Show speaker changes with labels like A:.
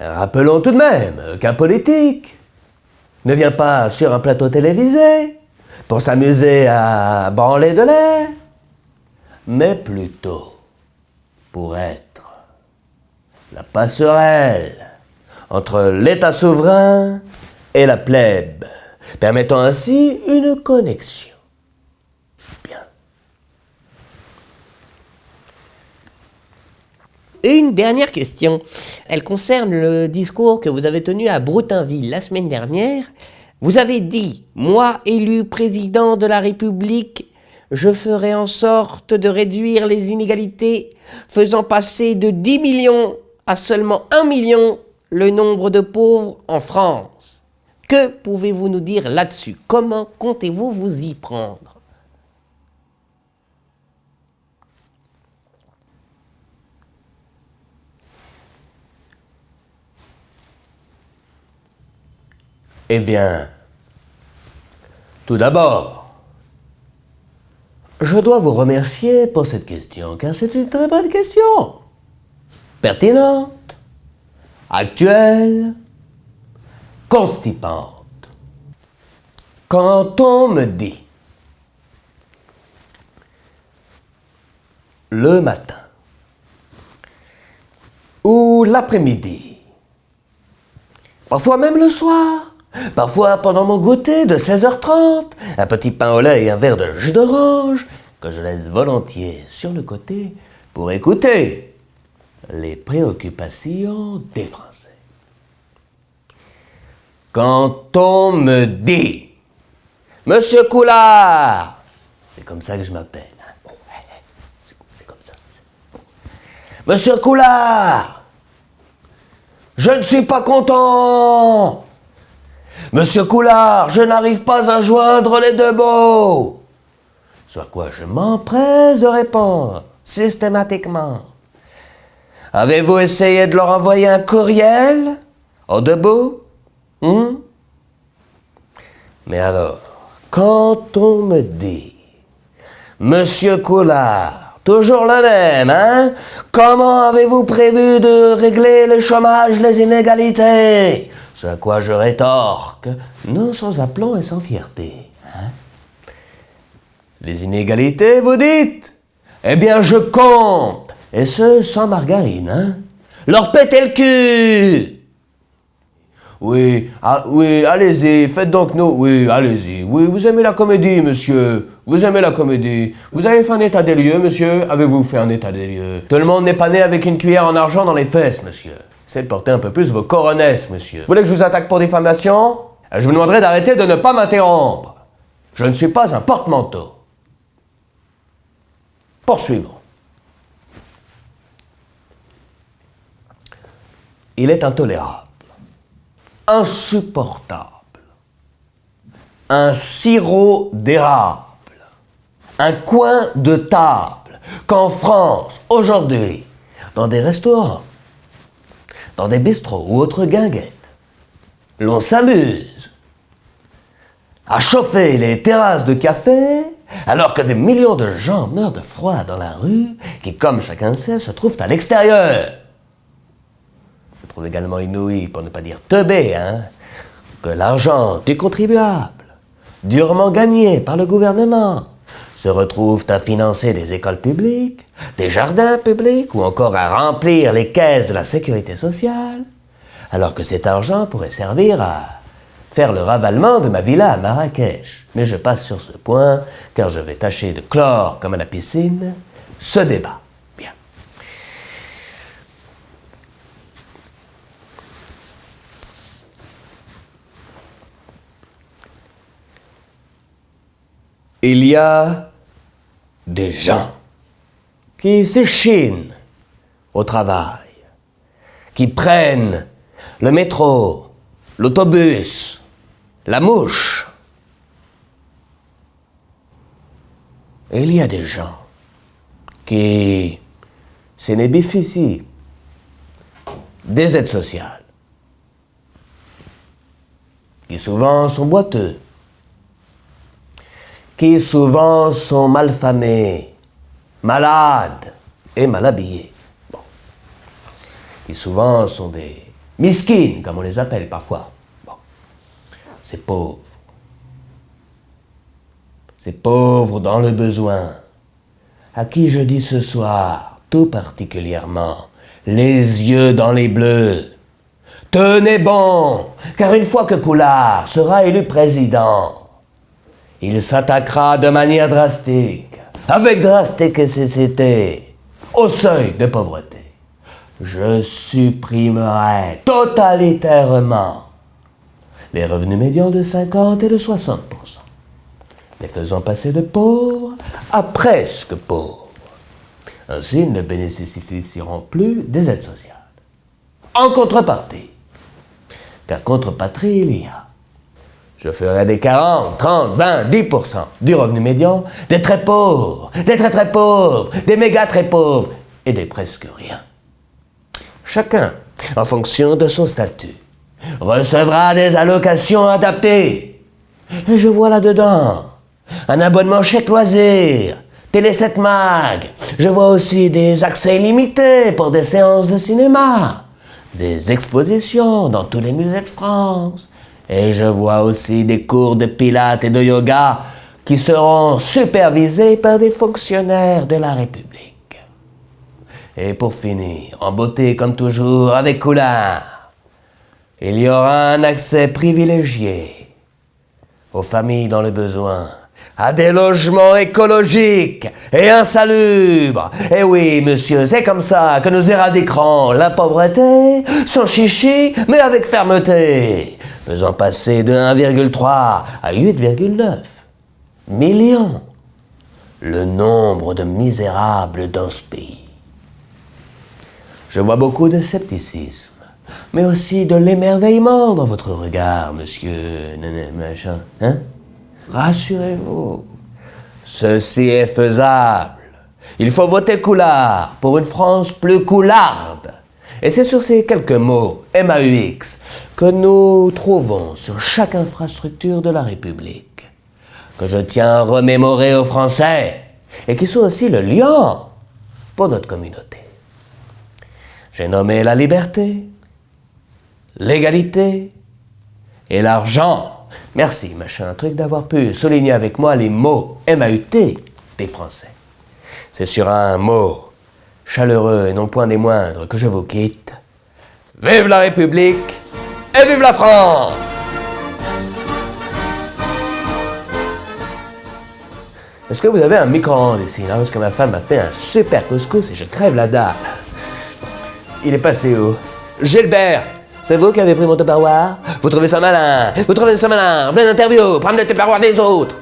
A: Rappelons tout de même qu'un politique ne vient pas sur un plateau télévisé pour s'amuser à branler de l'air, mais plutôt pour être la passerelle entre l'État souverain et la plèbe, permettant ainsi une connexion. Bien.
B: Et une dernière question. Elle concerne le discours que vous avez tenu à Brutinville la semaine dernière. Vous avez dit « Moi, élu président de la République, je ferai en sorte de réduire les inégalités, faisant passer de 10 millions à seulement 1 million le nombre de pauvres en France. » Que pouvez-vous nous dire là-dessus? Comment comptez-vous vous y prendre?
A: Eh bien, tout d'abord, je dois vous remercier pour cette question, car c'est une très bonne question. Pertinente, actuelle, constipante. Quand on me dit, le matin ou l'après-midi, parfois même le soir, parfois pendant mon goûter de 16h30, un petit pain au lait et un verre de jus d'orange que je laisse volontiers sur le côté pour écouter les préoccupations des Français. Quand on me dit « Monsieur Coulard », c'est comme ça que je m'appelle. C'est comme ça. « Monsieur Coulard, je ne suis pas content !» Monsieur Coulard, je n'arrive pas à joindre les deux mots. Sur quoi je m'empresse de répondre systématiquement. Avez-vous essayé de leur envoyer un courriel aux deux bouts? Mais alors, quand on me dit, Monsieur Coulard, toujours le même, hein? Comment avez-vous prévu de régler le chômage, les inégalités? Ce à quoi je rétorque, non sans aplomb et sans fierté. Hein? Les inégalités, vous dites? Eh bien, je compte, et ce, sans margarine, hein? Leur péter le cul! Oui, oui, allez-y, faites donc nous. Oui, allez-y. Oui, vous aimez la comédie, monsieur. Vous aimez la comédie. Vous avez fait un état des lieux, monsieur? Avez-vous fait un état des lieux? Tout le monde n'est pas né avec une cuillère en argent dans les fesses, monsieur. Essayez de porter un peu plus vos coronesses, monsieur. Vous voulez que je vous attaque pour diffamation? Je vous demanderai d'arrêter de ne pas m'interrompre. Je ne suis pas un porte-manteau. Poursuivons. Il est intolérable, insupportable, un sirop d'érable, un coin de table, qu'en France, aujourd'hui, dans des restaurants, dans des bistrots ou autres guinguettes, l'on s'amuse à chauffer les terrasses de café alors que des millions de gens meurent de froid dans la rue qui, comme chacun le sait, se trouvent à l'extérieur. Je trouve également inouï, pour ne pas dire teubé, hein, que l'argent des contribuables, durement gagné par le gouvernement, se retrouve à financer des écoles publiques, des jardins publics ou encore à remplir les caisses de la sécurité sociale, alors que cet argent pourrait servir à faire le ravalement de ma villa à Marrakech. Mais je passe sur ce point, car je vais tâcher de clore, comme à la piscine, ce débat. Bien. Il y a des gens qui s'échinent au travail, qui prennent le métro, l'autobus, la mouche. Et il y a des gens qui se bénéficient des aides sociales, qui souvent sont boiteux, qui souvent sont malfamés, malades et mal habillés. Bon. Qui souvent sont des Miskines, comme on les appelle parfois. Bon. Ces pauvres. Ces pauvres dans le besoin, à qui je dis ce soir, tout particulièrement, les yeux dans les bleus. Tenez bon, car une fois que Coulard sera élu président, il s'attaquera de manière drastique, avec drasticité, au seuil de pauvreté. Je supprimerai totalitairement les revenus médians de 50 et de 60%, les faisant passer de pauvres à presque pauvres. Ainsi, ils ne bénéficieront plus des aides sociales. En contrepartie, car contrepatrie il y a, je ferai des 40, 30, 20, 10% du revenu médian des très pauvres, des très très pauvres, des méga très pauvres et des presque rien. Chacun, en fonction de son statut, recevra des allocations adaptées. Et je vois là-dedans un abonnement chèque loisir, Télé 7 Mag. Je vois aussi des accès illimités pour des séances de cinéma, des expositions dans tous les musées de France. Et je vois aussi des cours de pilates et de yoga qui seront supervisés par des fonctionnaires de la République. Et pour finir, en beauté comme toujours avec Coulard, il y aura un accès privilégié aux familles dans le besoin, à des logements écologiques et insalubres. Et oui, monsieur, c'est comme ça que nous éradiquerons la pauvreté, sans chichi, mais avec fermeté, faisant passer de 1,3 à 8,9 millions le nombre de misérables dans ce pays. Je vois beaucoup de scepticisme, mais aussi de l'émerveillement dans votre regard, monsieur machin, hein? Rassurez-vous, ceci est faisable. Il faut voter Coulard pour une France plus coularde. Et c'est sur ces quelques mots, MAUX, que nous trouvons sur chaque infrastructure de la République, que je tiens à remémorer aux Français, et qui sont aussi le lien pour notre communauté. J'ai nommé la liberté, l'égalité et l'argent. Merci, machin truc, d'avoir pu souligner avec moi les mots MAUT des Français. C'est sur un mot chaleureux et non point des moindres que je vous quitte. Vive la République et vive la France! Est-ce que vous avez un micro-ondes ici, là? Parce que ma femme m'a fait un super couscous et je crève la dalle. Il est passé où? Gilbert! C'est vous qui avez pris mon tupperware? Vous trouvez ça malin? Vous trouvez ça malin? Plein d'interviews, prendre le tupperware des autres!